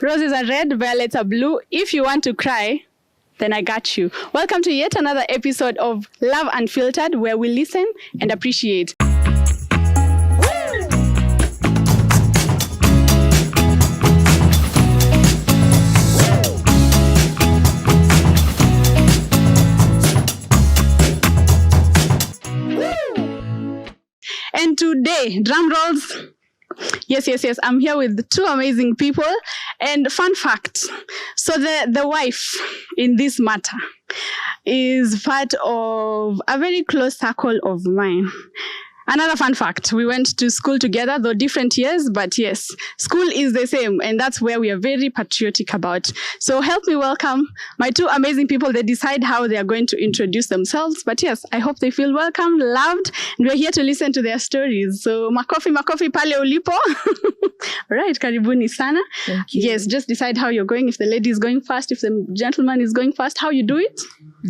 Roses are red, violets are blue. If you want to cry, then I got you. Welcome to yet another episode of Love Unfiltered, where we listen and appreciate. And today, drum rolls. Yes. I'm here with two amazing people. And fun fact, so the wife in this matter is part of a very close circle of mine. Another fun fact, we went to school together, though different years, but yes, school is the same, and that's where we are very patriotic about. So help me welcome my two amazing people. They decide how they are going to introduce themselves, but yes, I hope they feel welcome, loved, and we're here to listen to their stories. So makofi pale ulipo. All right, karibuni sana. Thank you. Yes, just decide how you're going. If the lady is going fast, if the gentleman is going fast, how you do it?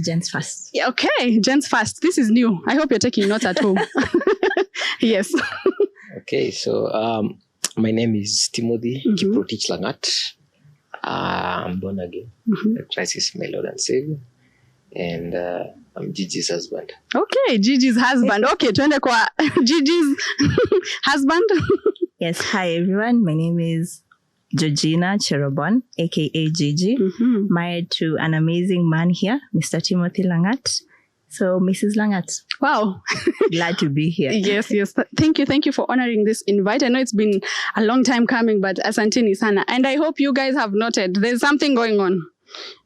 Gents first. Yeah, okay, gents first. This is new. I hope you're taking notes at home. Yes. Okay, so my name is Timothy Kiprotich Langat. I'm born again. Christ is my Lord and Savior. And I'm Gigi's husband. Okay, Gigi's husband. Okay, tuende kwa Gigi's husband. Yes, hi everyone. My name is Georgina Cherobon, aka Gigi. Married to an amazing man here, Mr. Timothy Langat. So, Mrs. Langat. Wow. Glad to be here. Yes. Thank you for honoring this invite. I know it's been a long time coming, but asanteni sana. And I hope you guys have noted there's something going on.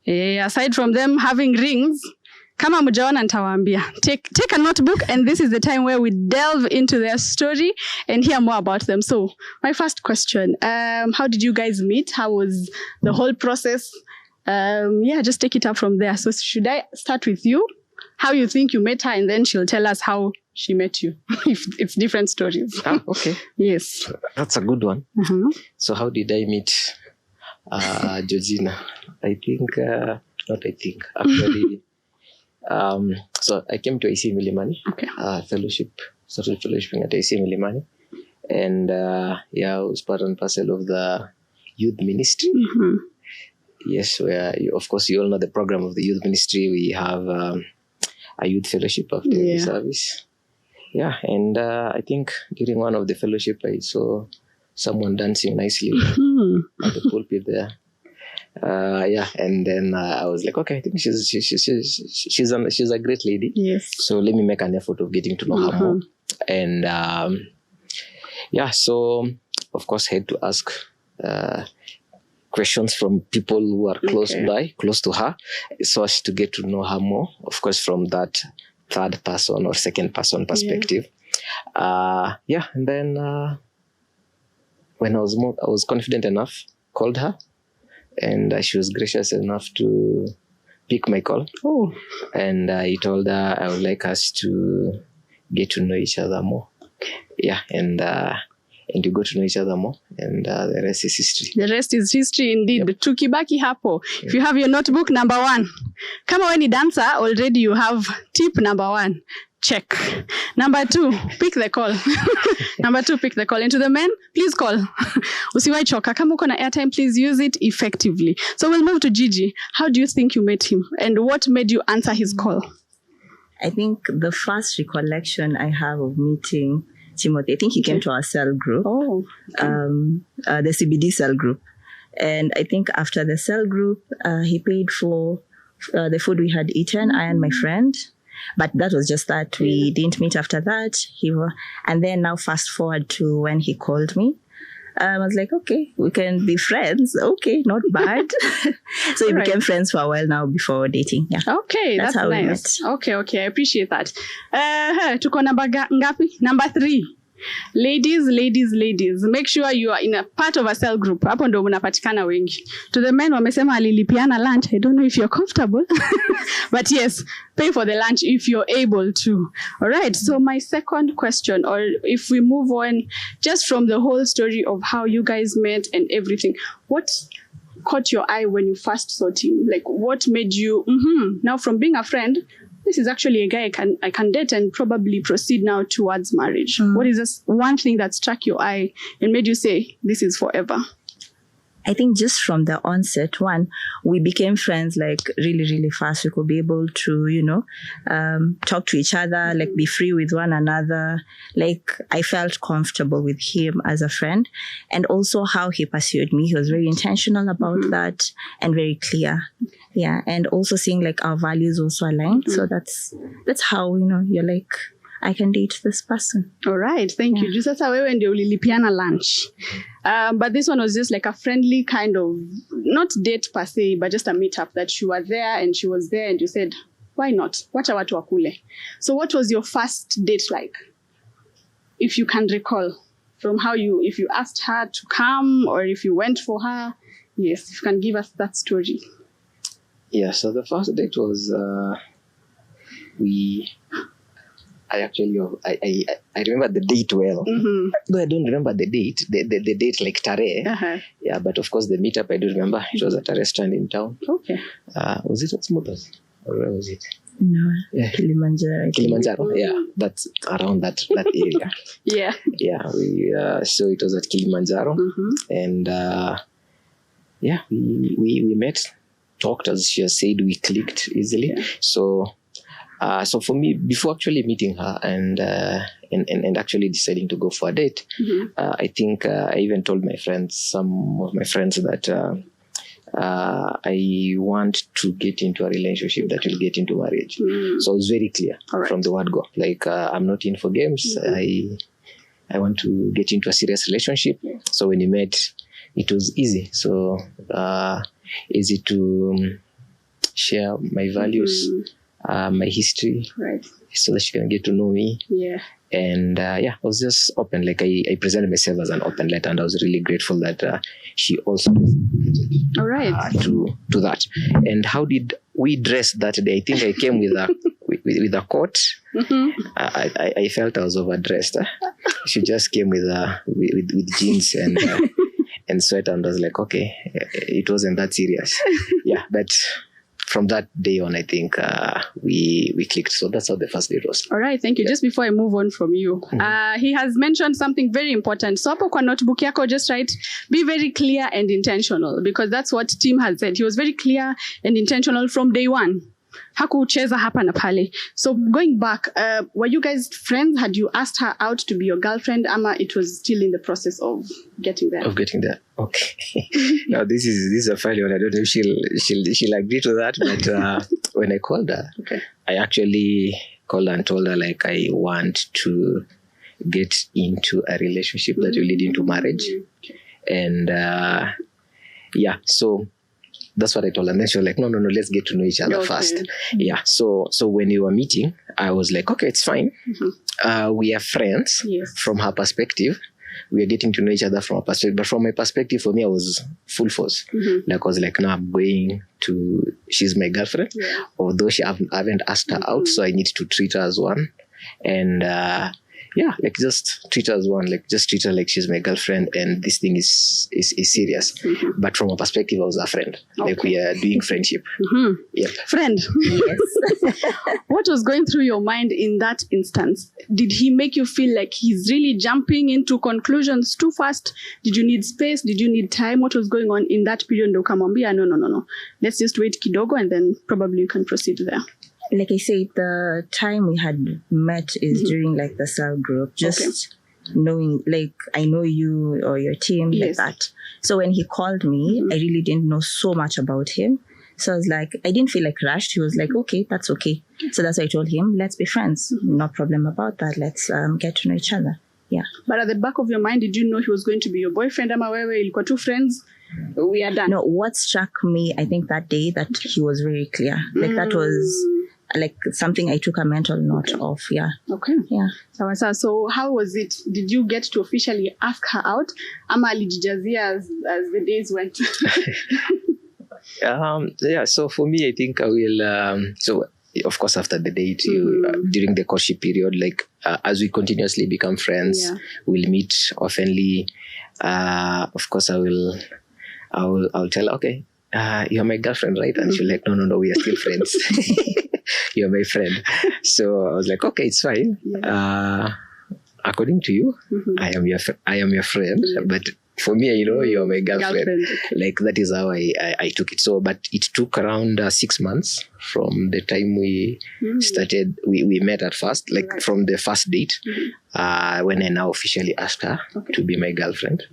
Aside from them having rings, kama mujaona nitawaambia. Take a notebook, and this is the time where we delve into their story and hear more about them. So, my first question, how did you guys meet? How was the whole process? Just take it up from there. So, should I start with you? How you think you met her, and then she'll tell us how she met you. If it's different stories. Okay. Yes. That's a good one. So how did I meet Georgina? Actually, so I came to aicmilimaniyouth-NRB, started fellowshipping at aicmilimaniyouth-NRB. And I was part and parcel of the youth ministry. Yes, where you all know the program of the youth ministry. We have a youth fellowship after the service. Yeah, and I think during one of the fellowship, I saw someone dancing nicely at the pulpit there. And then I was like, okay, I think she's a great lady. Yes. So let me make an effort of getting to know her more. And so of course I had to ask questions from people who are close to her, so as to get to know her more, of course, from that third person or second person perspective. And then when I was confident enough, called her, and she was gracious enough to pick my call. And I told her I would like us to get to know each other more. And you got to know each other more, and the rest is history. The rest is history indeed. Tukibaki hapo. If you have your notebook, number 1. Kama we ni dancer, already you have tip number 1. Check. Number 2, pick the call. Number 2, pick the call. And to the men, please call. Usiwai choka. Kama uko na airtime, please use it effectively. So we'll move to Gigi. How do you think you met him? And what made you answer his call? I think the first recollection I have of meeting Timothy, I think he came to our cell group, the CBD cell group. And I think after the cell group, he paid for the food we had eaten, I and my friend. But that was just that. We didn't meet after that. And then now fast forward to when he called me. I was like, okay, we can be friends. Okay, not bad. So we became friends for a while now before dating. Yeah. Okay, that's how nice. We met. Okay, I appreciate that. Tuko namba ngapi? Number 3. Ladies, make sure you are in a part of a cell group. Hapo ndo mnapatikana wengi. To the men wamesema alilipiana lunch. I don't know if you're comfortable. But yes, pay for the lunch if you're able to. All right. So my second question, or if we move on just from the whole story of how you guys met and everything, what caught your eye when you first saw him? Like what made you, now from being a friend, this is actually a guy I can date and probably proceed now towards marriage. What is this one thing that struck your eye and made you say, this is forever? I think just from the onset, one, we became friends like really, really fast. We could be able to, talk to each other, like be free with one another. Like I felt comfortable with him as a friend, and also how he pursued me. He was very intentional about that and very clear. Yeah. And also seeing like our values also aligned. So that's how, you're like, I can date this person. All right. Thank you. Just wewe ndio ulilipiana lunch. But this one was just like a friendly kind of, not date per se, but just a meetup that you were there and she was there and you said, why not? Wacha watu wakule. So what was your first date like? If you can recall from if you asked her to come or if you went for her. Yes, if you can give us that story. Yeah, so the first date was, I remember the date well. Though I don't remember the date, the date like Tare. Yeah, but of course the meetup I do remember. It was at a restaurant in town. Okay. Was it at Smoothers? Or where was it? No, yeah. Kilimanjaro. Yeah, that's around that area. Yeah. Yeah, so it was at Kilimanjaro. And we met, talked, as she has said, we clicked easily. Yeah. So for me, before actually meeting her and actually deciding to go for a date, I think I even told some of my friends that I want to get into a relationship that will get into marriage. So I was very clear from the word go. Like, I'm not in for games. I want to get into a serious relationship. So when we met, it was easy. So easy to share my values. My history, so that she can get to know me. Yeah. And I was just open. Like I presented myself as an open letter, and I was really grateful that she also reciprocated to that. And how did we dress that day? I think I came with a coat. I felt I was overdressed. She just came with jeans and sweater, and I was like, okay, it wasn't that serious. Yeah, but from that day on, I think we clicked. So that's how the first date was. All right, thank you. Yeah. Just before I move on from you, he has mentioned something very important. So hapo kwa notebook yako, just write, be very clear and intentional, because that's what Tim has said. He was very clear and intentional from day one. Hakucheza hapa na pale. So going back, were you guys friends? Had you asked her out to be your girlfriend? Ama it was still in the process of getting there? Okay. Now this is a funny one. I don't know if she'll agree to that. But when I called her, I actually called her and told her like I want to get into a relationship that will lead into marriage. And so that's what I told her. And then she was like, no, let's get to know each other first. Yeah. So when we were meeting, I was like, okay, it's fine. We are friends from her perspective. We are getting to know each other from her perspective. But from my perspective, for me, I was full force. Like I was like, no, I'm going to, she's my girlfriend. Although I haven't asked her out, so I need to treat her as one. And like just treat her as one, like just treat her like she's my girlfriend, and this thing is serious. But from a perspective, I was a friend. Like we are doing friendship. Yep. Friend. Yes. What was going through your mind in that instance? Did he make you feel like he's really jumping into conclusions too fast? Did you need space? Did you need time? What was going on in that period? No. Let's just wait kidogo and then probably you can proceed there. Like I said, the time we had met is during like the cell group, just knowing, like, I know you or your team, like that. So when he called me, I really didn't know so much about him. So I was like, I didn't feel like rushed. He was like, okay, that's okay. So that's why I told him, let's be friends. No problem about that. Let's get to know each other. Yeah. But at the back of your mind, did you know he was going to be your boyfriend? Ama wewe ilikuwa two friends? We are done. No, what struck me, I think that day, that he was very clear. Like that was like something I took a mental note of. Yeah. Okay. Yeah. So how was it? Did you get to officially ask her out? Ama alijijazia as the days went? So for me, I think I will, so of course after the date, during the courtship period, like as we continuously become friends, we'll meet oftenly. Of course I'll tell her, okay, you're my girlfriend, right? And she'll like, no, we are still friends. You're my friend. So I was like, okay, it's fine. According to you, I am your friend, but for me, you're my girlfriend. Okay. Like, that is how I took it. So, but it took around 6 months from the time we started. We met at first, like from the first date, when I now officially asked her to be my girlfriend.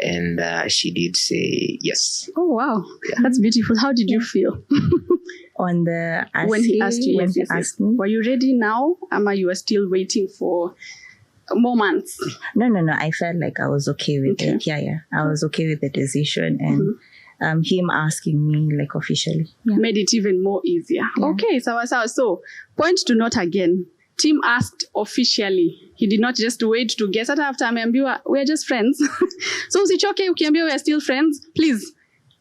And she did say yes. Oh, wow. Yeah. That's beautiful. How did you feel? On the when he asked you, when he asked me. Were you ready now? You were still waiting for more months? No. I felt like I was okay with it. Yeah. I was okay with the decision, and him asking me like officially made it even more easier. Yeah. Okay, so point to note again. Tim asked officially. He did not just wait to guess. After ameambiwa, we're just friends. So usichoke ukiambiwa we're still friends. Please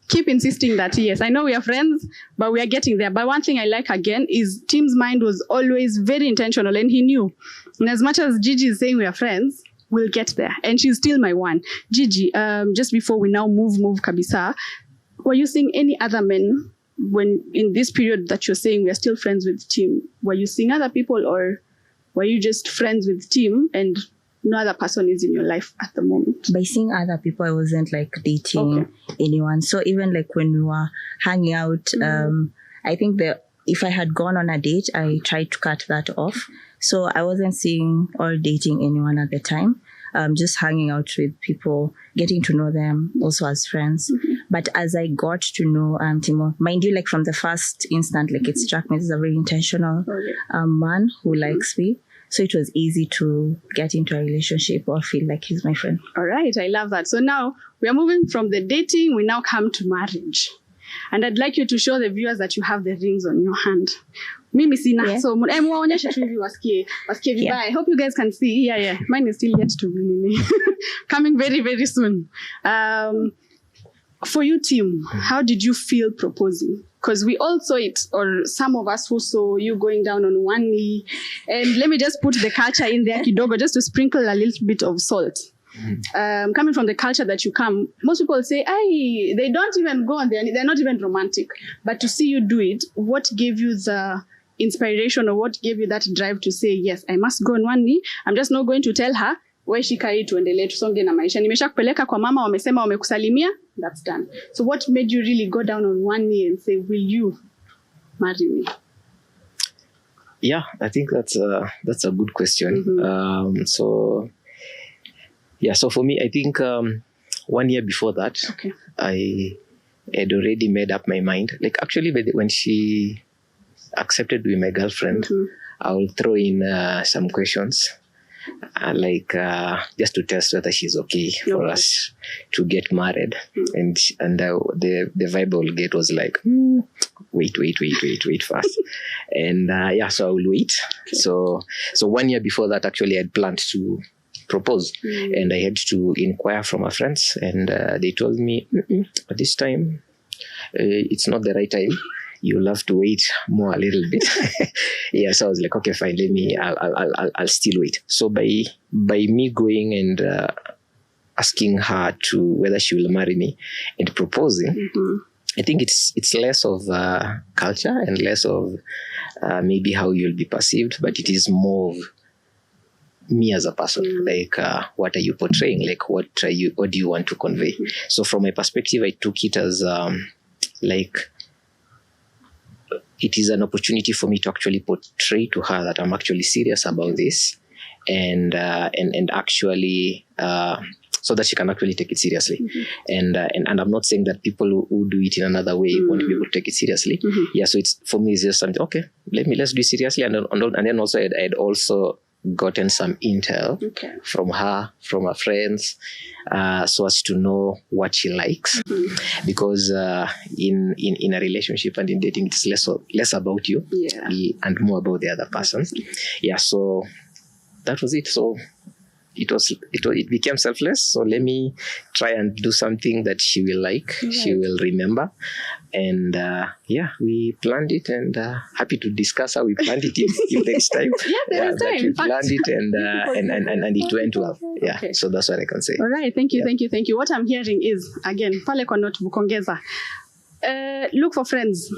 keep insisting that, yes, I know we are friends, but we are getting there. But one thing I like again is Tim's mind was always very intentional, and he knew. And as much as Gigi is saying we are friends, we'll get there. And she's still my one. Gigi, just before we now move kabisa, were you seeing any other men when in this period that you're saying we are still friends with Tim? Were you seeing other people, or were you just friends with Tim and no other person is in your life at the moment? By seeing other people, I wasn't like dating anyone. So even like when we were hanging out, I think that if I had gone on a date, I tried to cut that off. So I wasn't seeing or dating anyone at the time. Just hanging out with people, getting to know them also as friends. But as I got to know Timo, mind you, like from the first instant, like it struck me as a very intentional man who likes me. So it was easy to get into a relationship or feel like he's my friend. All right, I love that. So now we are moving from the dating, we now come to marriage. And I'd like you to show the viewers that you have the rings on your hand. Mimi sina. So muonyeshe tu hivi wasikie vibaya. I hope you guys can see. Yeah. Mine is still yet to be coming very, very soon. For you, Tim, how did you feel proposing? Because we all saw it, or some of us who saw you going down on one knee. And let me just put the culture in there, kidogo, just to sprinkle a little bit of salt. Coming from the culture that you come, most people say, they don't even go on there, they're not even romantic. But to see you do it, what gave you the inspiration, or what gave you that drive to say, yes, I must go on one knee. I'm just not going to tell her, we shika hii tuendelee tusonge na maisha. Nimesha kupeleka kwa mama, wamesema wamekusalimia, that's done. So what made you really go down on one knee and say, will you marry me? Yeah, I think that's a good question. So for me, I think 1 year before that, I had already made up my mind. Like actually, when she accepted to be my girlfriend, I will throw in some questions. Just to test whether she's okay for us to get married. And the vibe I will get was like, wait first. And so I will wait. So 1 year before that, actually, I had planned to propose. And I had to inquire from my friends. And they told me, at this time, it's not the right time. You'll have to wait more a little bit. So I was like, okay, fine, I'll still wait. So by me going and asking her to whether she will marry me and proposing, I think it's less of culture and less of maybe how you'll be perceived, but it is more of me as a person. Like, what are you portraying? Like, what do you want to convey? So from my perspective, I took it as it is an opportunity for me to actually portray to her that I'm actually serious about this, and actually so that she can actually take it seriously. And I'm not saying that people who do it in another way won't be able to take it seriously. So it's for me, it's just something. Okay, let's do it seriously, and then also I'd also gotten some intel from her, from her friends, so as to know what she likes. Because in a relationship and in dating, it's less about you and more about the other person. So that was it. So it became selfless. So let me try and do something that she will like, she will remember. And we planned it, and happy to discuss how we planned it if next time. There is time. We planned it and it went well. So that's what I can say. All right, thank you. What I'm hearing is, again, pale kwa notebook ongeza. look for friends.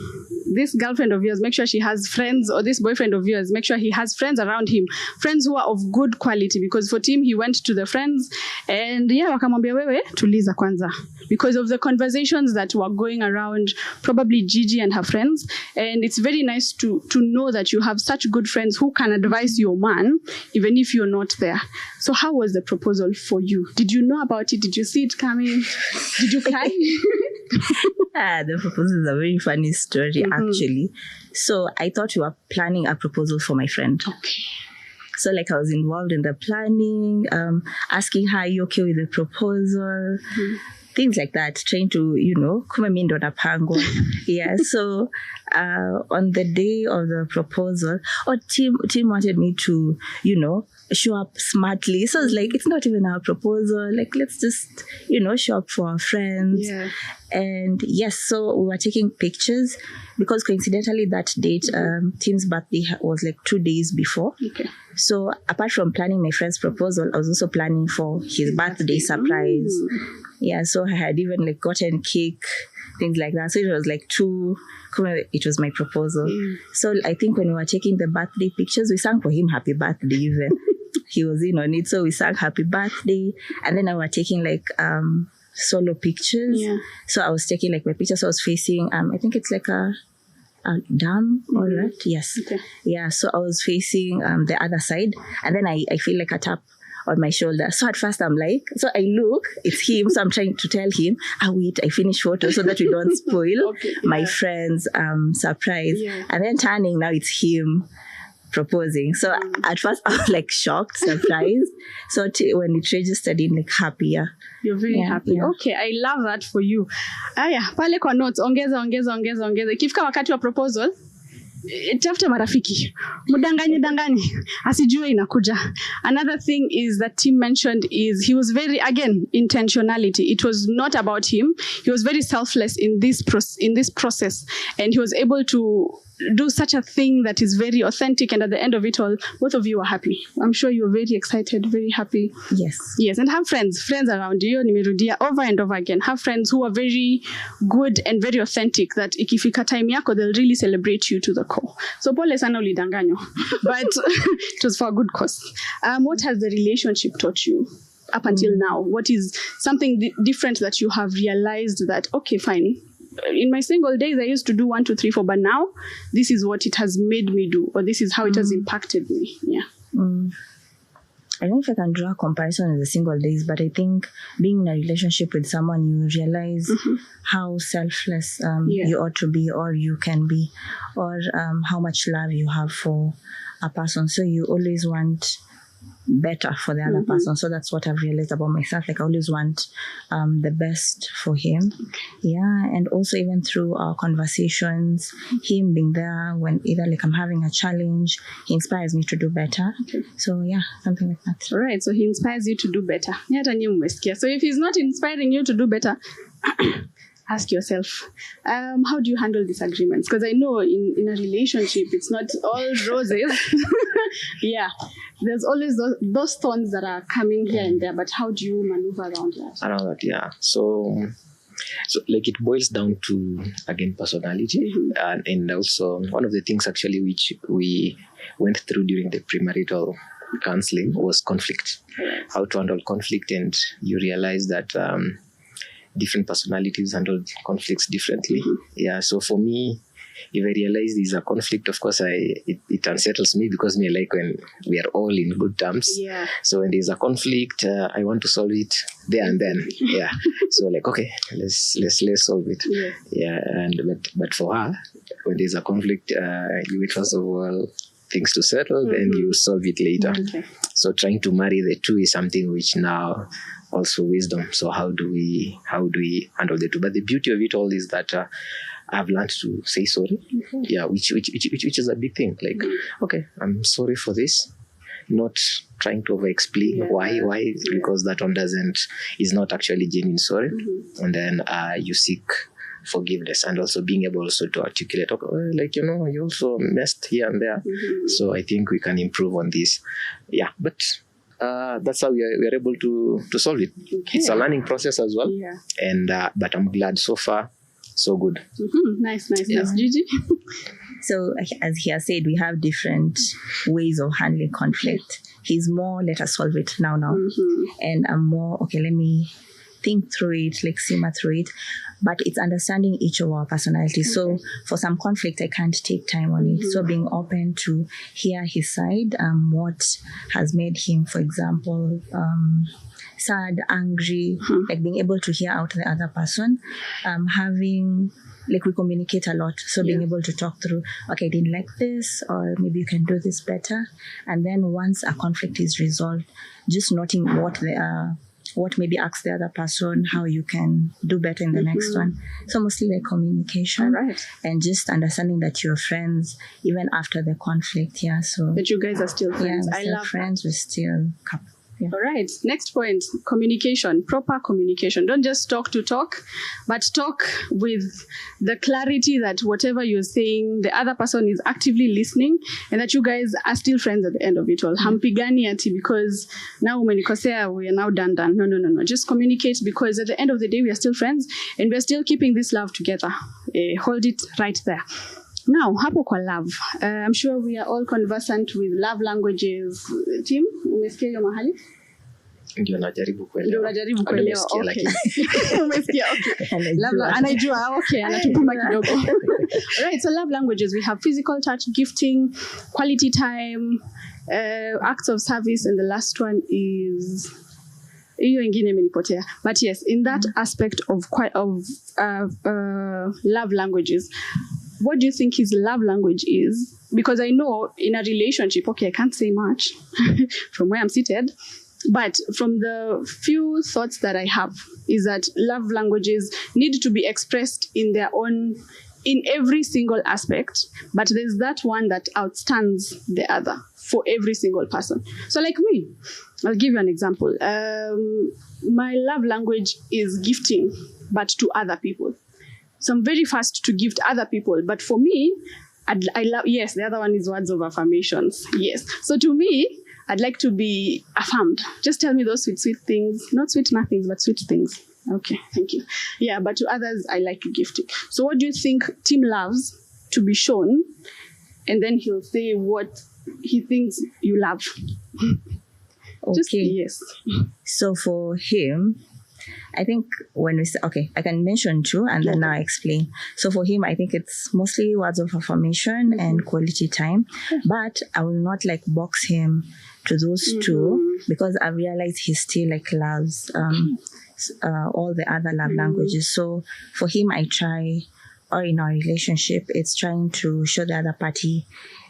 This girlfriend of yours, make sure she has friends, or this boyfriend of yours, make sure he has friends around him, friends who are of good quality. Because for Tim, he went to the friends and wakamwambia wewe tuliza kwanza, because of the conversations that were going around, probably Gigi and her friends. And it's very nice to know that you have such good friends who can advise your man even if you're not there. So how was the proposal for you? Did you know about it? Did you see it coming? Did you cry? The proposal is a very funny story, actually. So I thought we were planning a proposal for my friend. Okay. So like I was involved in the planning, asking her, are you okay with the proposal? Things like that, trying to, kume mi ndo napangwa. Yeah, so on the day of the proposal, Tim wanted me to, show up smartly. So it's like, it's not even our proposal. Like, let's just, show up for our friends. Yeah. And yes, so we were taking pictures because coincidentally that date, Tim's birthday was like 2 days before. Okay. So apart from planning my friend's proposal, I was also planning for his birthday surprise. Yeah, so I had even like gotten cake, things like that. So it was like it was my proposal. So I think when we were taking the birthday pictures, we sang for him happy birthday even. He was in on it. So we sang happy birthday. And then I was taking like solo pictures. Yeah. So I was taking like my pictures. So I was facing, I think it's like a dam or that. Yes. Okay. Yeah. So I was facing the other side. And then I feel like a tap on my shoulder. So at first I'm like, so I look, it's him. So I'm trying to tell him, wait, I finish photo so that we don't spoil my friend's surprise. Yeah. And then turning, now it's him proposing. So at first I was like shocked, surprised. So when it registered in like happier. You're very happy. Yeah. Okay, I love that for you. Pale kwa notes, ongeza. Ikifika wakati wa proposal, tafuta marafiki. Mudanganye. Asijue inakuja. Another thing is that Tim mentioned is he was very, again, intentionality. It was not about him. He was very selfless in this process. And he was able to do such a thing that is very authentic, and at the end of it all, both of you are happy. I'm sure you're very excited, very happy. Yes, and have friends around you. Nimerudia over and over again. Have friends who are very good and very authentic, that ikifika time yako, they'll really celebrate you to the core. So pole sana ulidanganyo, but it was for a good cause. What has the relationship taught you up until now? What is something different that you have realized that, okay, fine, in my single days, I used to do 1, 2, 3, 4, but now this is what it has made me do, or this is how it has impacted me. Yeah. I don't know if I can draw a comparison with the single days, but I think being in a relationship with someone, you realize how selfless you ought to be, or you can be, or how much love you have for a person. So you always want better for the other person. So that's what I've realized about myself. Like I always want the best for him. Yeah. And also even through our conversations, him being there when either like I'm having a challenge, he inspires me to do better. Okay. So yeah, something like that. All right. So he inspires you to do better. So if he's not inspiring you to do better, ask yourself, how do you handle disagreements? Because I know in a relationship, it's not all roses. Yeah. There's always those thorns that are coming here and there, but how do you maneuver around that? Yeah. So like it boils down to, again, personality. And also one of the things actually which we went through during the premarital counseling was conflict. How to handle conflict. And you realize that different personalities handle conflicts differently. Yeah. So for me, if I realize there's a conflict, of course, it unsettles me, because me like when we are all in good terms. Yeah. So when there's a conflict, I want to solve it there and then. Yeah. So like, okay, let's solve it. Yeah. But for her, when there's a conflict, you wait first of all things to settle, then you solve it later. Okay. So trying to marry the two is something which now also wisdom. So how do we handle the two? But the beauty of it all is that I've learned to say sorry. Yeah, which is a big thing. Like, okay, I'm sorry for this. Not trying to over-explain why, because that one is not actually genuine sorry. And then you seek forgiveness, and also being able also to articulate, okay, like, you also messed here and there. So I think we can improve on this. Yeah, but that's how we are able to solve it. Okay. It's a learning process as well. Yeah. And but I'm glad so far so good. Nice. Gigi? So as he has said, we have different ways of handling conflict. He's more, let us solve it now. And I'm more, okay, let me think through it, like simmer through it. But it's understanding each of our personalities. So for some conflict, I can't take time on it. So being open to hear his side, what has made him, for example, sad, angry, like being able to hear out the other person, having, like, we communicate a lot. So being able to talk through, okay, I didn't like this, or maybe you can do this better. And then once a conflict is resolved, just noting what maybe ask the other person how you can do better in the next one. So mostly like communication, and just understanding that you're friends even after the conflict. So that you guys are still friends. I love friends. We're still couple. Yeah. All right. Next point, communication, proper communication. Don't just talk to talk, but talk with the clarity that whatever you're saying, the other person is actively listening, and that you guys are still friends at the end of it all. Hampigani ati because now umenikosea, we are now done. No. Just communicate, because at the end of the day, we are still friends and we're still keeping this love together. Hold it right there. Now, hapo kwa love. I'm sure we are all conversant with love languages. Tim, umesikia hiyo mahali? Ndio najaribu kuelewa. Okay. Umesikia, okay. Love, anajua, okay, anatupima kidogo. Alright, so love languages, we have physical touch, gifting, quality time, acts of service, and the last one is hiyo ingine imenipotea. But yes, in that aspect of love languages, what do you think his love language is? Because I know in a relationship, okay, I can't say much from where I'm seated, but from the few thoughts that I have is that love languages need to be expressed in their own, in every single aspect, but there's that one that outstands the other for every single person. So like me, I'll give you an example. My love language is gifting, but to other people. So I'm very fast to gift other people. But for me, I love, yes, the other one is words of affirmations. Yes. So to me, I'd like to be affirmed. Just tell me those sweet things. Not sweet nothings, but sweet things. Okay, thank you. Yeah, but to others, I like gifting. So what do you think Tim loves to be shown? And then he'll say what he thinks you love. Okay. Just, yes. So for him, I think when we say, okay, I can mention two and then now explain. So for him, I think it's mostly words of affirmation and quality time, but I will not like box him to those two, because I realize he still like loves all the other love languages. So for him, I try, or in our relationship, it's trying to show the other party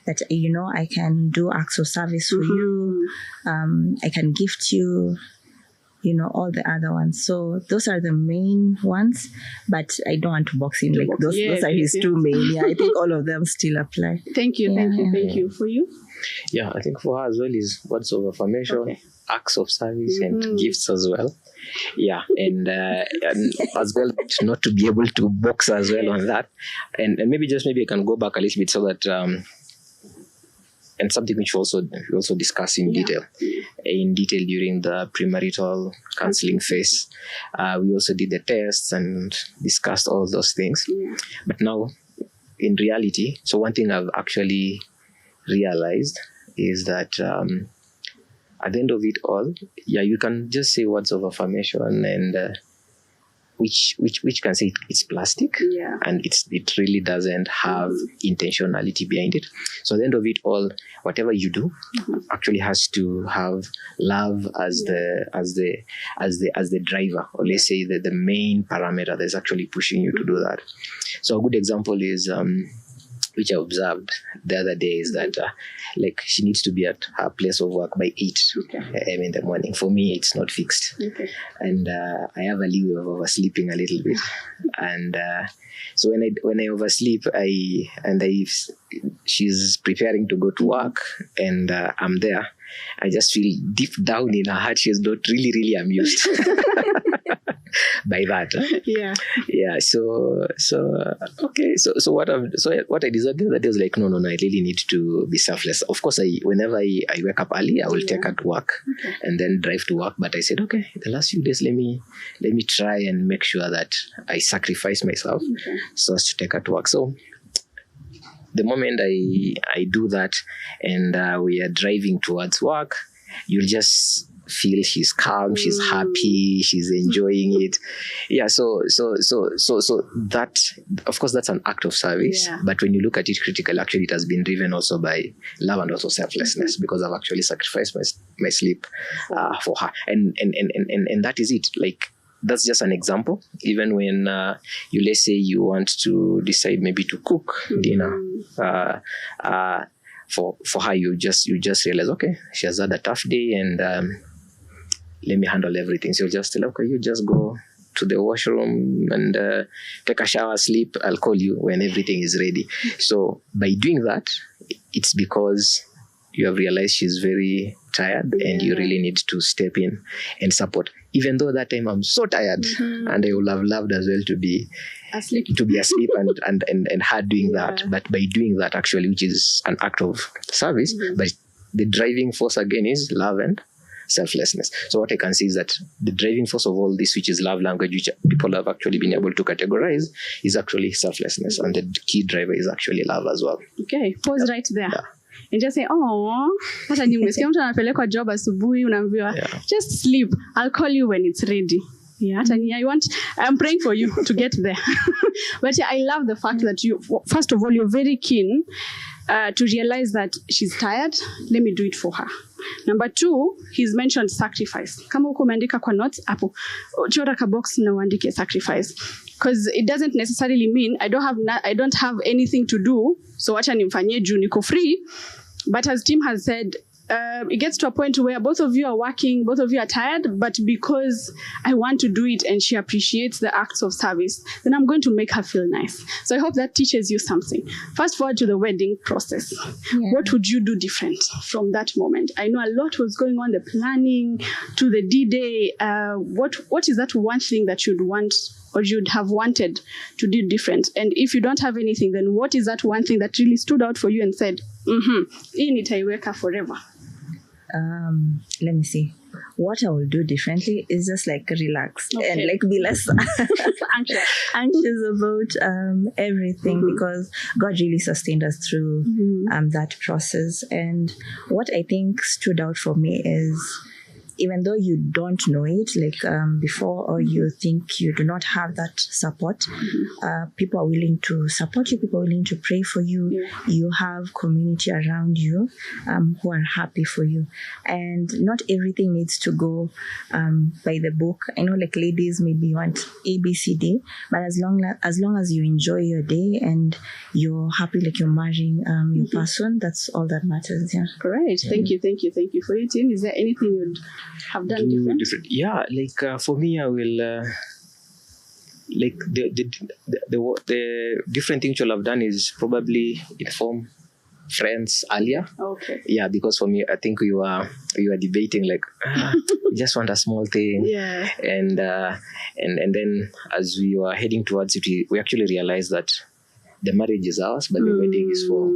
that, you know, I can do acts of service for you, I can gift you, you know, all the other ones. So those are the main ones, but I don't want to box him like those are his two main. Yeah, I think all of them still apply. Thank you. Thank you. For you? Yeah, I think for her as well is words of affirmation, acts of service, and gifts as well. Yeah, and as well, not to be able to box as well on that. And maybe I can go back a little bit so that and something which we also discuss in detail during the premarital counseling phase. We also did the tests and discussed all those things. But now, in reality, so one thing I've actually realized is that at the end of it all, you can just say words of affirmation and which can say it's plastic, and it really doesn't have intentionality behind it. So at the end of it all, whatever you do actually has to have love as the driver, or let's say the main parameter that's actually pushing you to do that. So a good example is which I observed the other day is that like she needs to be at her place of work by 8 a.m. in the morning. For me, it's not fixed. And I have a leeway of oversleeping a little bit. And so when I oversleep, she's preparing to go to work and I'm there, I just feel deep down in her heart she's not really, really amused. by that. Yeah. Yeah. So okay. So what I decided that was like, no, I really need to be selfless. Of course, whenever I wake up early, I will take her to work and then drive to work. But I said, okay, the last few days, let me try and make sure that I sacrifice myself so as to take her to work. So the moment I do that and we are driving towards work, you'll just feel she's calm, she's happy, she's enjoying it. Yeah, so that, of course, that's an act of service. Yeah. But when you look at it critically, actually it has been driven also by love and also selflessness, because I've actually sacrificed my sleep for her. And that is it. Like, that's just an example. Even when let's say you want to decide maybe to cook dinner for her, you just realize, okay, she has had a tough day and let me handle everything. So you'll just tell, okay, you just go to the washroom and take a shower, sleep. I'll call you when everything is ready. So by doing that, it's because you have realized she's very tired and you really need to step in and support. Even though that time I'm so tired and I would have loved as well to be asleep and her doing that. But by doing that, actually, which is an act of service, but the driving force again is love and selflessness. So what I can see is that the driving force of all this, which is love language, which people have actually been able to categorize, is actually selflessness. And the key driver is actually love as well. Okay, pause right there. Yeah. And just say, oh, hata ni umesikia mtu anapelekwa job asubuhi unaambiwa, just sleep, I'll call you when it's ready. Yeah, I'm praying for you to get there. But yeah, I love the fact that you, first of all, you're very keen to realize that she's tired. Let me do it for her. Number 2, he's mentioned sacrifice. Kama uko umeandika kwa notes hapo, chora ka box na uandike sacrifice. Because it doesn't necessarily mean I don't have anything to do, so wacha nimfanyie juu niko free. But as Tim has said, it gets to a point where both of you are working, both of you are tired, but because I want to do it and she appreciates the acts of service, then I'm going to make her feel nice. So I hope that teaches you something. Fast forward to the wedding process. Yeah. What would you do different from that moment? I know a lot was going on, the planning to the D-Day. What is that one thing that you'd want or you'd have wanted to do different? And if you don't have anything, then what is that one thing that really stood out for you and said, hii nitaiweka forever? Let me see. What I will do differently is just like relax and like be less anxious about everything, because God really sustained us through that process. And what I think stood out for me is, even though you don't know it before, or you think you do not have that support, people are willing to support you, people are willing to pray for you. Yeah. You have community around you who are happy for you. And not everything needs to go by the book. I know like ladies maybe want A, B, C, D, but as long as you enjoy your day and you're happy, like you're marrying your person, that's all that matters. Yeah. Great. Thank you for your team. Is there anything you'd have done different? Yeah, like for me, I will like the different thing you'll have done is probably inform friends earlier. Okay. Yeah, because for me, I think we were debating like we just want a small thing. Yeah. And then as we were heading towards it, we actually realized that the marriage is ours, but the wedding is for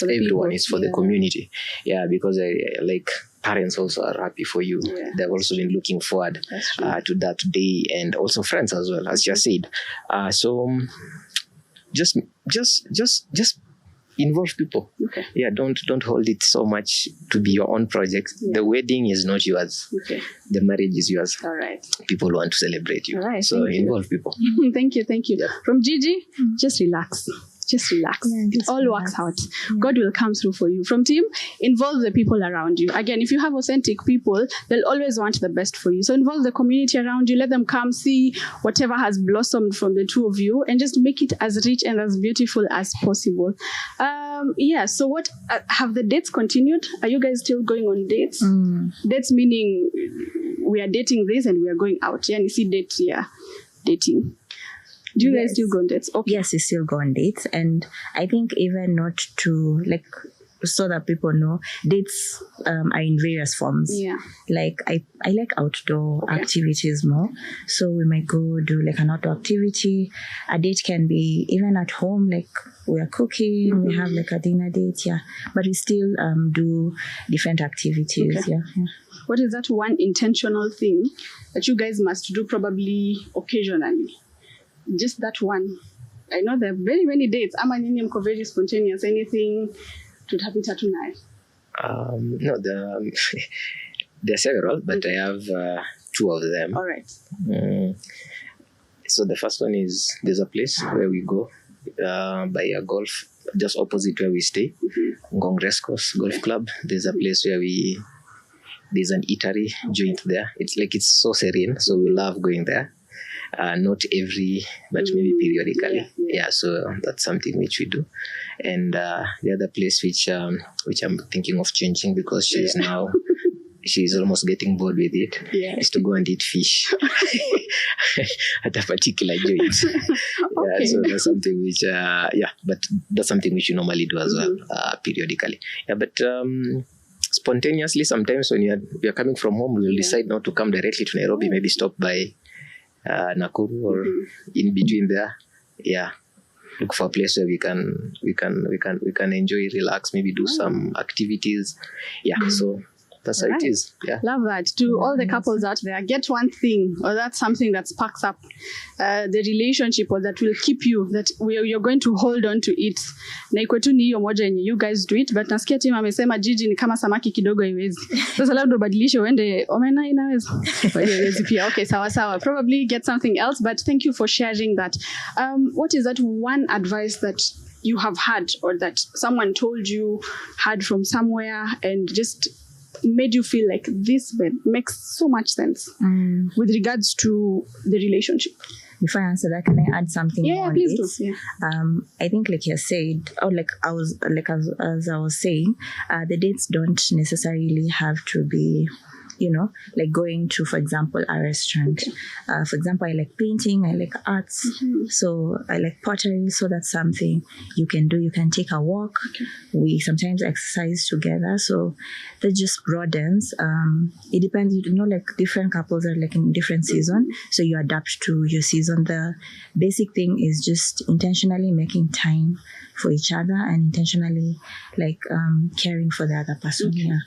everyone. People. It's for the community. Yeah, because like parents also are happy for you. Yeah. They've also been looking forward to that day, and also friends as well, as you said. So just involve people. Okay. Yeah, don't hold it so much to be your own project. Yeah. The wedding is not yours. Okay. The marriage is yours. All right. People want to celebrate you. All right. So involve people. Thank you. Yeah. From Gigi, just relax. Just relax. Yeah, it all works out. Yeah. God will come through for you. From Tim, involve the people around you. Again, if you have authentic people, they'll always want the best for you. So involve the community around you. Let them come see whatever has blossomed from the two of you, and just make it as rich and as beautiful as possible. So what have the dates continued? Are you guys still going on dates? Dates meaning we are dating this and we are going out. Yeah, and you see dates, yeah, dating. Do you guys still go on dates? Okay. Yes, we still go on dates. And I think even not to, like, so that people know, dates are in various forms. Yeah. Like I like outdoor activities more. So we might go do like an outdoor activity. A date can be even at home, like we are cooking, we have like a dinner date, but we still do different activities. Yeah. What is that one intentional thing that you guys must do probably occasionally? Just that one. I know there are very many dates. Ama nyinyi mko very spontaneous. Anything tutapita tu nayo? No, there are several, but I have two of them. All right. So the first one is, there's a place where we go by a golf, just opposite where we stay, Ngong Race Course Golf Club. There's a place where there's an eatery joint there. It's so serene, so we love going there. Not every, but maybe periodically. Yeah, so that's something which we do. And the other place which I'm thinking of changing, because she's almost getting bored with it, is to go and eat fish at a particular joint. Yeah, so that's something which but that's something which you normally do as well, periodically. Yeah, but spontaneously, sometimes when you're coming from home, we will decide not to come directly to Nairobi, maybe stop by Nakuru or in between there. Yeah, look for a place where we can enjoy, relax, maybe do some activities. Yeah, so that's how it is. Yeah, love that. To all the couples out there, get one thing, or that's something that sparks up the relationship, or that will keep you, that you're going to hold on to it. Na iko tu ni hiyo moja yenye you guys do it, but nasikia Timo amesema Gigi ni kama samaki kidogo haiwezi. Sasa labda ubadilishe uende omena inaweza. Haiwezi pia. Okay, sawa. Probably get something else, but thank you for sharing that. What is that one advice that you have had, or that someone told you, had from somewhere, and just made you feel like this makes so much sense with regards to the relationship? Before I answer that, can I add something? Yeah, please do. Yeah. I think, like you said, or like I was, like as I was saying, the dates don't necessarily have to be, like going to, for example, a restaurant. For example, I like painting, I like arts, so I like pottery. So that's something you can do. You can take a walk. We sometimes exercise together. So that just broadens. It depends, like different couples are like in different season. So you adapt to your season. The basic thing is just intentionally making time for each other and intentionally like caring for the other person. Yeah.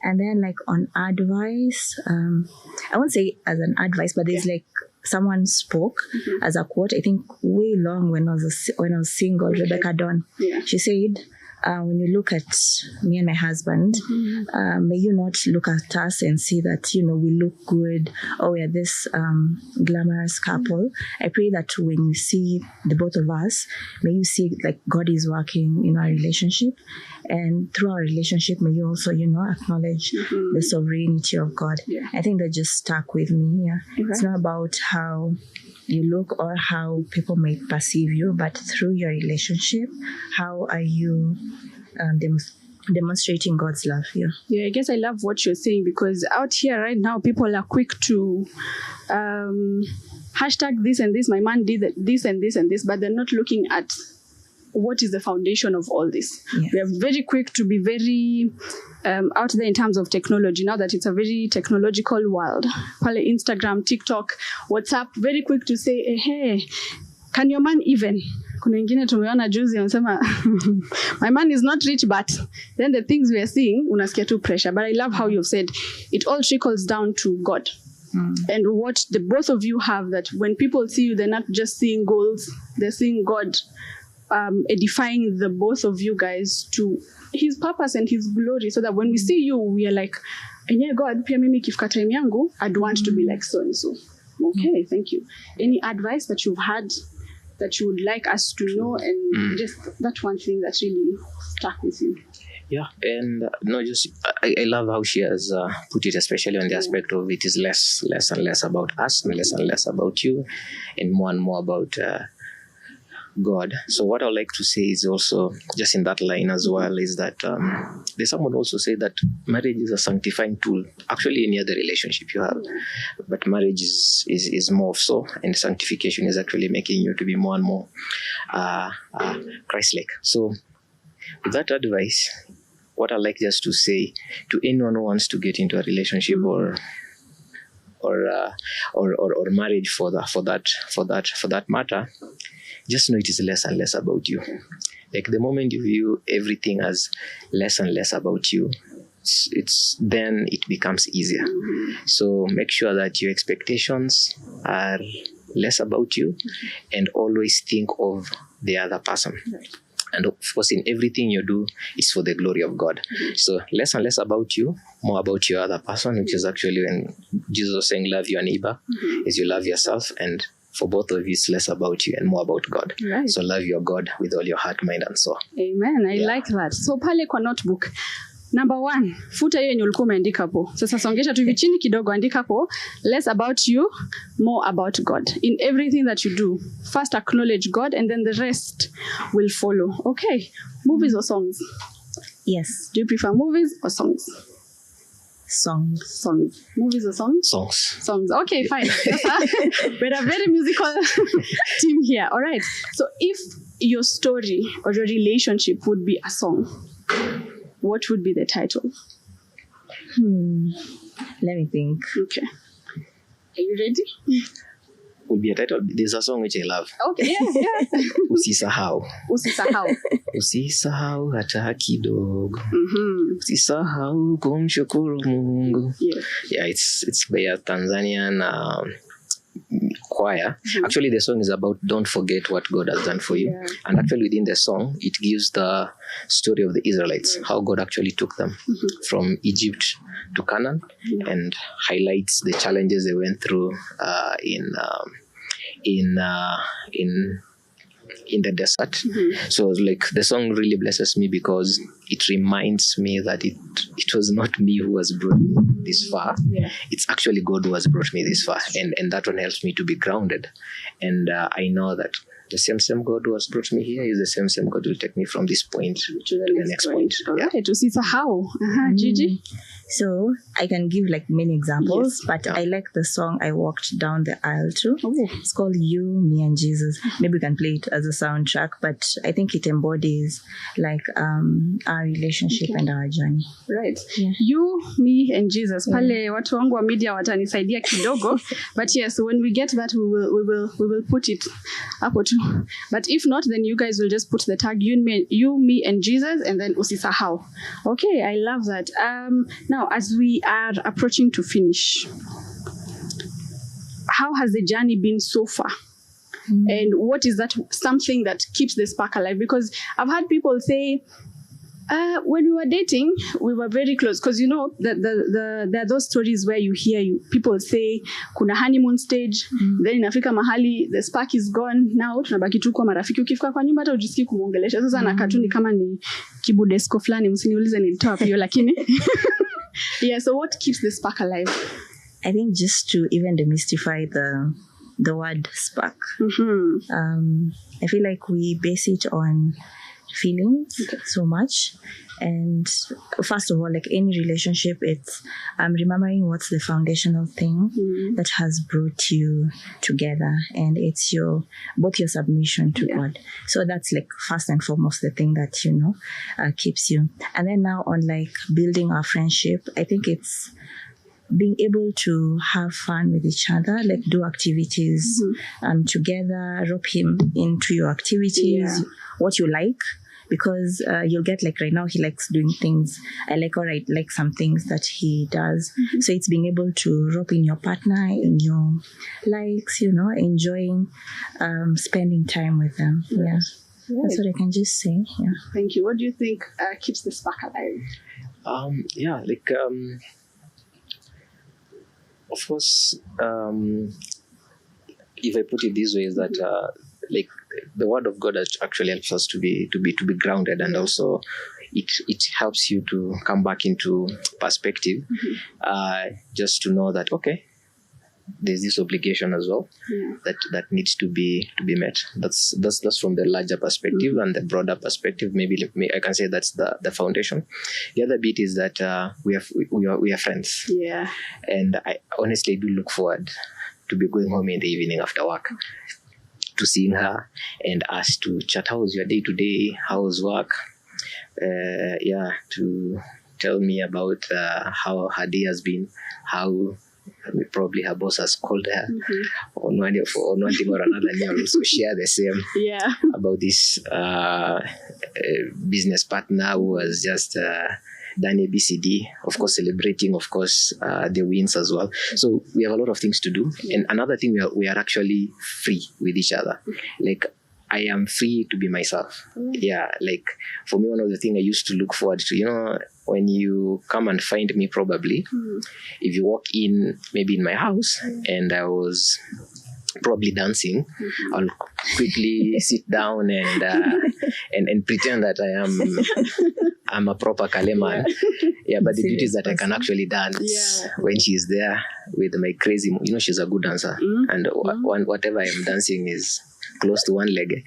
And then, like, on advice, I won't say as an advice, but there's like someone spoke as a quote. I think way long when I was single, Rebecca Dawn. Yeah. She said, when you look at me and my husband, may you not look at us and see that, we look good, or we are this glamorous couple. I pray that when you see the both of us, may you see like God is working in our relationship. And through our relationship, may you also, acknowledge the sovereignty of God. Yeah. I think that just stuck with me. Yeah. Okay. It's not about how you look or how people may perceive you, but through your relationship, how are you demonstrating God's love here? Yeah, I guess I love what you're saying, because out here right now, people are quick to hashtag this and this, my man did this and this and this, but they're not looking at what is the foundation of all this. Yes. We are very quick to be very out there in terms of technology, now that it's a very technological world. Pale Instagram, TikTok, WhatsApp, very quick to say, hey, can your man even? Kuna ingine tumeona juzi wanasema my man is not rich, but then the things we are seeing, unasikia tu pressure. But I love how you've said it all trickles down to God. And what the both of you have, that when people see you, they're not just seeing goals, they're seeing God edifying the both of you guys to his purpose and his glory, so that when we see you, we are like, yeah, God, pia mimi kifika time yangu, I'd want to be like so and so. Okay, thank you. Any advice that you've had that you would like us to know, and just that one thing that really stuck with you? Yeah, and I love how she has put it, especially on the aspect of it is less and less about us, and less about you, and more about God. So what I would like to say is also, just in that line as well, is that there's someone also say that marriage is a sanctifying tool. Actually, any other relationship you have, but marriage is more so, and sanctification is actually making you to be more and more Christ-like. So with that advice, what I like just to say to anyone who wants to get into a relationship or marriage for that matter, just know it is less and less about you. Like the moment you view everything as less and less about you, it's then it becomes easier. So make sure that your expectations are less about you, and always think of the other person. And of course, in everything you do, it's for the glory of God. So less and less about you, more about your other person, which is actually when Jesus was saying, love your neighbor as you love yourself. And for both of you, it's less about you and more about God. Right. So love your God with all your heart, mind, and soul. Amen. I like that. So pale kwa notebook, number 1, futa hiyo yenye ulikuwa umeandika hapo. Sasa songesha tu chini kidogo, andika hapo, less about you, more about God. In everything that you do, first acknowledge God and then the rest will follow. Okay. Movies or songs? Yes. Do you prefer movies or songs? Songs. Movies or songs? Songs. Okay, fine. We're a very musical team here. All right. So if your story or your relationship would be a song, what would be the title? Let me think. Okay. Are you ready? Would be a title. There's a song which I love. Okay, yeah. Usisahau. Usisahau hata kidogo. Usisahau kumshukuru Mungu. Yeah, it's by a Tanzanian choir. Actually, the song is about don't forget what God has done for you. Yeah. And actually within the song, it gives the story of the Israelites, how God actually took them from Egypt to Canaan, and highlights the challenges they went through in the desert. So like the song really blesses me because it reminds me that it was not me who has brought me this far. It's actually God who has brought me this far, and that one helps me to be grounded. And I know that the same God who has brought me here is the same God who will take me from this point to the next point. Right. Usisahau. Gigi? So I can give like many examples, but I like the song I walked down the aisle to. It's called You, Me and Jesus. Maybe we can play it as a soundtrack, but I think it embodies like our relationship and our journey. Right. Yeah. You, me and Jesus. Pale watu wangu wa media watanisaidia kidogo. But yes, when we get that, we will put it hapo tu. But if not, then you guys will just put the tag you, me and Jesus, and then usisahau. Okay, I love that. Now, as we are approaching to finish, how has the journey been so far? And what is that something that keeps the spark alive? Because I've had people say, when we were dating, we were very close. Because you know, there are those stories where you hear people say, kuna honeymoon stage, then inafika mahali, the spark is gone, now tunabaki tu kwa marafiki, ukifika kwa nyumba hata ujisikii kumuongelesha. Sasa na katuni kama ni kibudesko fulani, msiniulize nilitoa pio, lakini yeah, so what keeps the spark alive? I think just to even demystify the word spark. I feel like we base it on feelings so much. And first of all, like any relationship, it's remembering what's the foundational thing that has brought you together, and it's both your submission to God. So that's like first and foremost the thing that keeps you. And then now on like building our friendship, I think it's being able to have fun with each other, like do activities together, rope him into your activities, what you like. Because you'll get like right now he likes doing things I like, or I like some things that he does. So it's being able to rope in your partner in your likes, enjoying spending time with them. Yeah. That's what I can just say. Yeah. Thank you. What do you think keeps the spark alive? Of course, if I put it this way, is that the word of God actually helps us to be grounded, and also it helps you to come back into perspective, just to know that there's this obligation as well that needs to be met. That's from the larger perspective, and the broader perspective. Maybe I can say that's the foundation. The other bit is that we are friends. Yeah, and I honestly do look forward to be going home in the evening after work, to seeing her and us to chat. How was your day today? How was work? to tell me about how her day has been, how probably her boss has called her on one thing or another, and I'll also share the same about this business partner who has just done ABCD, of course celebrating, of course, the wins as well. So we have a lot of things to do. And another thing, we are actually free with each other. Like, I am free to be myself. Yeah, like for me, one of the things I used to look forward to, you know, when you come and find me, probably, if you walk in, maybe in my house, and I was probably dancing, I'll quickly sit down and pretend that I'm a proper Kale man. Yeah, but the beauty is that I can actually dance when she's there with my crazy, you know, she's a good dancer, and whatever I'm dancing is close to one leg.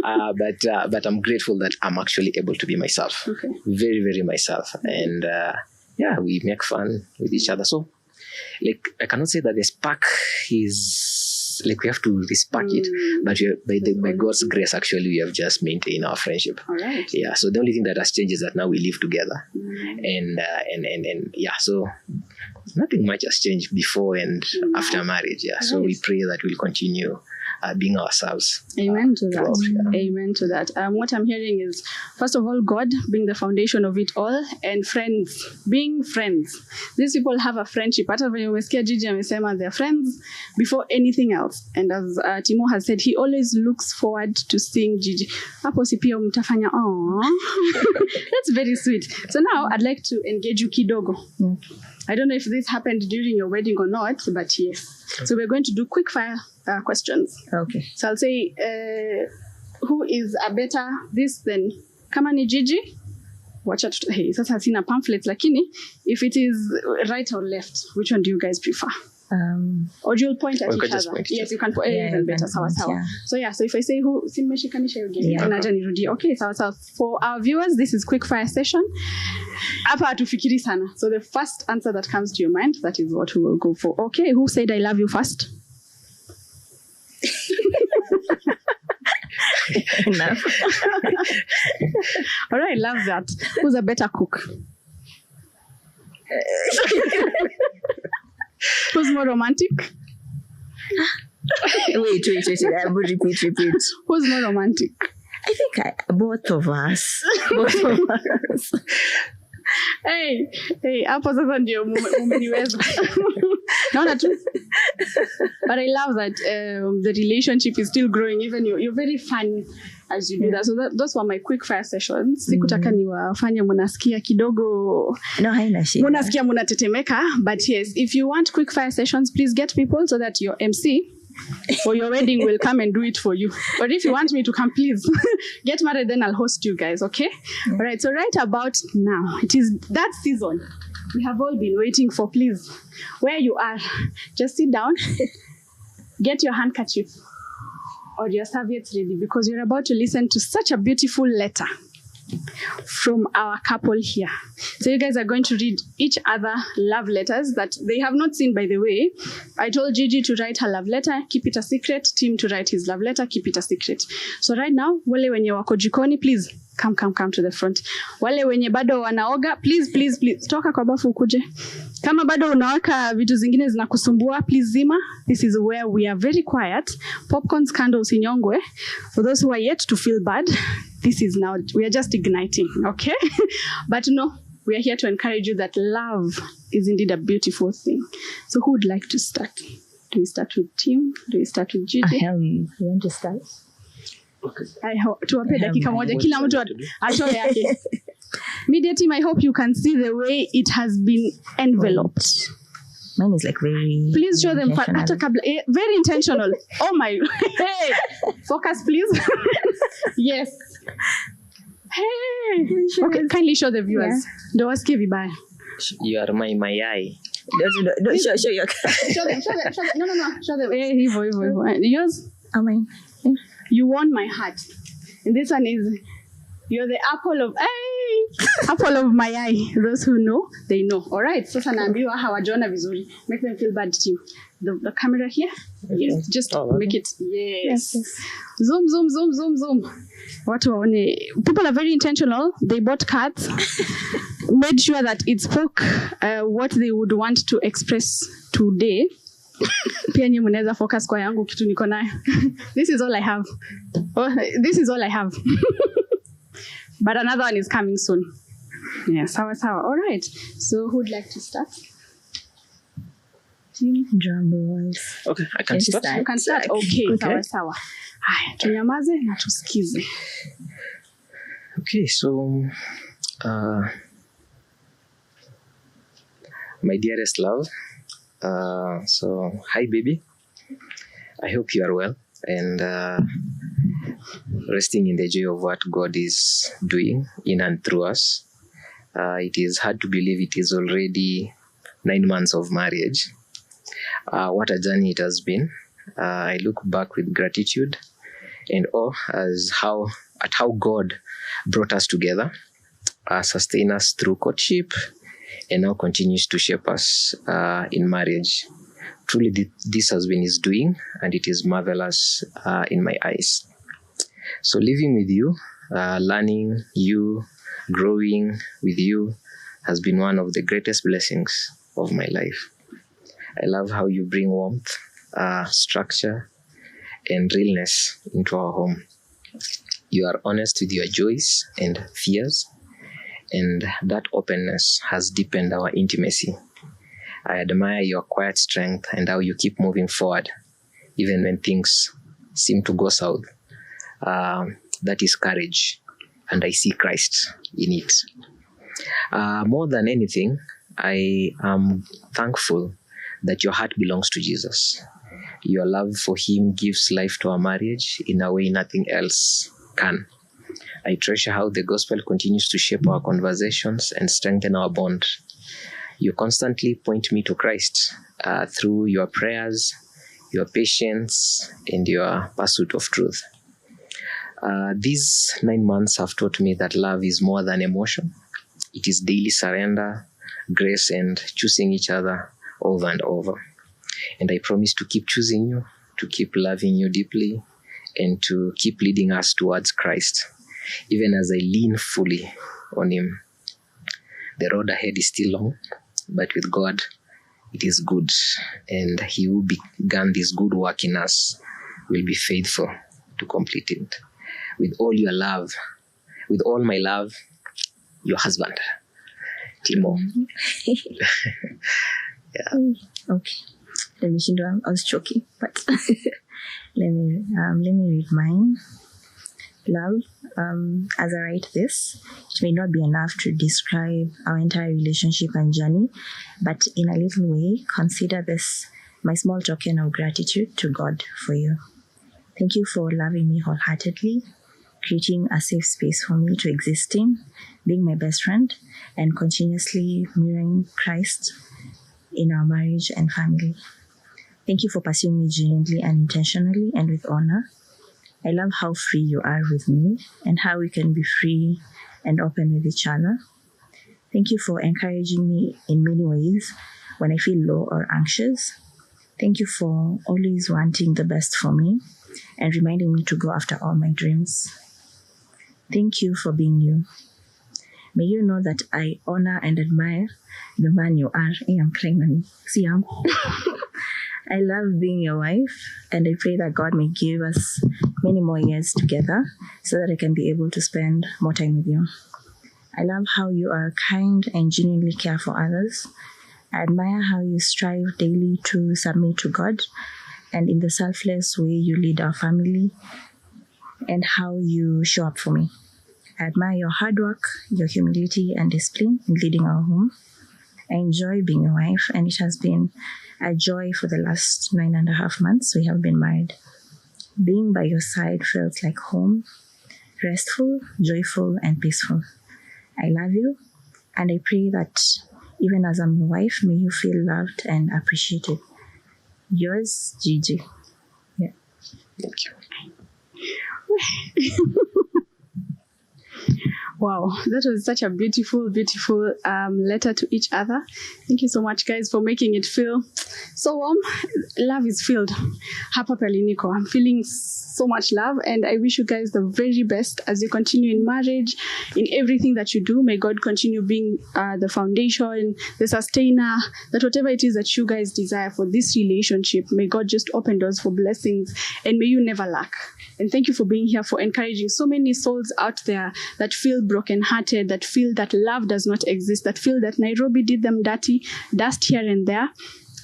But I'm grateful that I'm actually able to be myself. Very, very myself. And we make fun with each other. So, like, I cannot say that the spark is, like, we have to spark it, but by God's grace, actually, we have just maintained our friendship. Yeah, so the only thing that has changed is that now we live together. And so nothing much has changed before and after marriage. Yeah, so we pray that we'll continue being ourselves. Amen to that. Amen to that. What I'm hearing is, first of all, God being the foundation of it all, and friends, being friends. These people have a friendship. Hata when umesikia Gigi amesema they're friends before anything else. And as Timo has said, he always looks forward to seeing Gigi. Hapo si pia mtafanya, that's very sweet. So now I'd like to engage you kidogo. I don't know if this happened during your wedding or not, but yes. So we're going to do quick fire questions. Okay. So I'll say, who is a better this than kama ni Gigi? Watch out. Hey, sasa sina pamphlets, lakini if it is right or left, which one do you guys prefer? Or you'll point at each other. Yes, you can point even better. Sawa. So so if I say who, simeshikanisha you game. Okay, sawa. For our viewers, this is quick fire session. Hapa hatufikiri sana. So the first answer that comes to your mind, that is what we will go for. Okay, who said I love you first? Enough. All right, love that. Who's a better cook? Who's more romantic? Wait. I will repeat. Who's more romantic? I think both of us. Hey, hapo sasa ndio umeniweza. Naona tu. But I love that the relationship is still growing. Even you're very fun as you do that. So those were my quick fire sessions. Sikutaka niwafanye mnasikia kidogo. No, haina shida. Mnasikia mnatetemeka. But yes, if you want quick fire sessions, please get people so that your MC for your wedding will come and do it for you. But if you want me to come, please get married, then I'll host you guys, okay? All right, so right about now, it is that season we have all been waiting for. Please, where you are, just sit down, get your handkerchief or your serviettes ready, because you're about to listen to such a beautiful letter from our couple here. So you guys are going to read each other love letters that they have not seen, by the way. I told Gigi to write her love letter, keep it a secret. Tim to write his love letter, keep it a secret. So right now, wale wenye wako jikoni, please come to the front. Wale wenye bado wanaoga, please toka kwa bafu ukuje. Kama bado unawaka vitu zingine zinakusumbua, please zima. This is where we are very quiet. Popcorns, candles inyongwe. For those who are yet to feel bad, this is now, we are just igniting, okay? But no, we are here to encourage you that love is indeed a beautiful thing. So who would like to start? Do we start with Tim? Do we start with Gigi? You want to start? Okay. Tuwape dakika moja kila mtu atoe yake. Media team, I hope you can see the way it has been enveloped. Mine is like very... Please show them. Very intentional. Oh my... Hey! Focus, please. Yes. Hey! Okay, kindly show the viewers. Don't ask vibaya. You are my eye. Don't show your... Show them. No. Show them. Hey, hivo. Yours? Mine. You won my heart. And this one is... You're the apple of... Hey! Apple of my eye. Those who know, they know. All right. Sasa naambiwa hawajaona vizuri. Make them feel bad, team. The camera here. Yes. Just make it. Yes. Zoom. Watu waone. People are very intentional. They bought cards. Made sure that it spoke what they would want to express today. Pia nyinyi mnaweza focus kwa yangu kitu niko nayo. This is all I have. This is all I have. But another one is coming soon. Yeah, sawa. All right. So who would like to start? Team Drum rolls. Okay, I can start. You can start. Okay. Sawa. Haya, tunyamaze na tusikize. Okay, so my dearest love. So hi baby. I hope you are well and resting in the joy of what God is doing in and through us. It is hard to believe it is already 9 months of marriage. What a journey it has been. I look back with gratitude and awe at how God brought us together, sustained us through courtship, and now continues to shape us in marriage. Truly, this has been His doing, and it is marvelous in my eyes. So living with you, learning you, growing with you has been one of the greatest blessings of my life. I love how you bring warmth, structure, and realness into our home. You are honest with your joys and fears, and that openness has deepened our intimacy. I admire your quiet strength and how you keep moving forward, even when things seem to go south. That is courage, and I see Christ in it. More than anything, I am thankful that your heart belongs to Jesus. Your love for Him gives life to our marriage in a way nothing else can. I treasure how the gospel continues to shape our conversations and strengthen our bond. You constantly point me to Christ through your prayers, your patience, and your pursuit of truth. These 9 months have taught me that love is more than emotion. It is daily surrender, grace, and choosing each other over and over. And I promise to keep choosing you, to keep loving you deeply, and to keep leading us towards Christ, even as I lean fully on Him. The road ahead is still long, but with God, it is good. And He who began this good work in us will be faithful to complete it. With all your love, with all my love, your husband, Timo. Yeah. Okay. Let me I was choking, but let me read mine. Love, as I write this, it may not be enough to describe our entire relationship and journey, but in a little way, consider this my small token of gratitude to God for you. Thank you for loving me wholeheartedly, creating a safe space for me to exist in, being my best friend, and continuously mirroring Christ in our marriage and family. Thank you for pursuing me genuinely and intentionally and with honor. I love how free you are with me and how we can be free and open with each other. Thank you for encouraging me in many ways when I feel low or anxious. Thank you for always wanting the best for me and reminding me to go after all my dreams. Thank you for being you. May you know that I honor and admire the man you are. I'm crying. See, I love being your wife, and I pray that God may give us many more years together so that I can be able to spend more time with you. I love how you are kind and genuinely care for others. I admire how you strive daily to submit to God, and in the selfless way you lead our family and how you show up for me. I admire your hard work, your humility and discipline in leading our home. I enjoy being your wife, and it has been a joy for the last 9.5 months we have been married. Being by your side feels like home, restful, joyful, and peaceful. I love you, and I pray that even as I'm your wife, may you feel loved and appreciated. Yours, Gigi. Yeah. Thank you. Wow, that was such a beautiful, beautiful letter to each other. Thank you so much, guys, for making it feel so warm. Love is filled. Hapa Peliniko. I'm feeling so much love, and I wish you guys the very best as you continue in marriage, in everything that you do. May God continue being the foundation, the sustainer, that whatever it is that you guys desire for this relationship, may God just open doors for blessings, and may you never lack. And thank you for being here, for encouraging so many souls out there that feel brokenhearted, that feel that love does not exist, that feel that Nairobi did them dirty, dust here and there.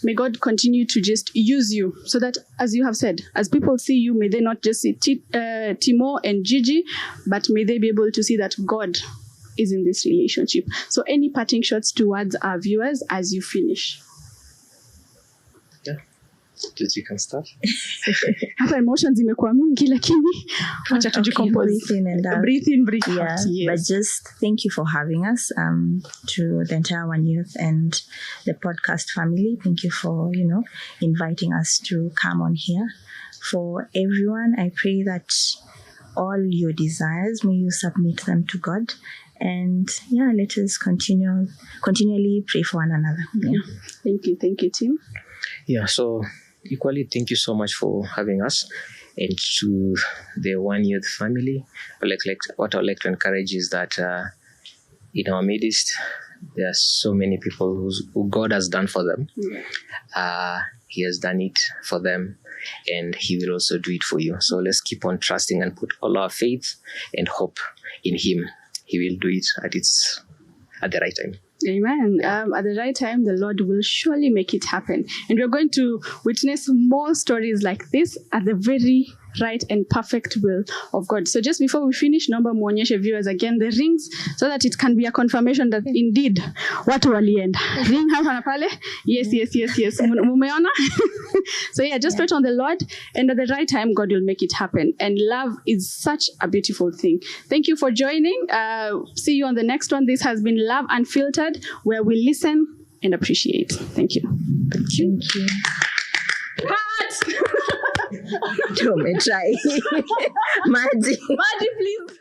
May God continue to just use you so that, as you have said, as people see you, may they not just see Timo and Gigi, but may they be able to see that God is in this relationship. So any parting shots towards our viewers as you finish? Gigi can start. Hapa emotions imekuwa mingi lakini acha tujicompose. Breathe in, breathe out. Yes. But just thank you for having us to the entire One Youth and the podcast family. Thank you for, inviting us to come on here. For everyone, I pray that all your desires, may you submit them to God. And let us continually pray for one another. Yeah. Thank you, Tim. Yeah, so equally, thank you so much for having us, and to the One Youth family. What I would like to encourage is that in our midst, there are so many people who God has done for them. He has done it for them, and He will also do it for you. So let's keep on trusting and put all our faith and hope in Him. He will do it at the right time. Amen. At the right time, the Lord will surely make it happen. And we're going to witness more stories like this at the very right and perfect will of God. So just before we finish, naomba muonyeshe viewers again the rings so that it can be a confirmation that indeed watu walienda. Ring hapa na pale. Yes. Mumeona? So just wait on the Lord, and at the right time, God will make it happen. And love is such a beautiful thing. Thank you for joining. See you on the next one. This has been Love Unfiltered, where we listen and appreciate. Thank you. Thank you. Cut! Try. Maji, please.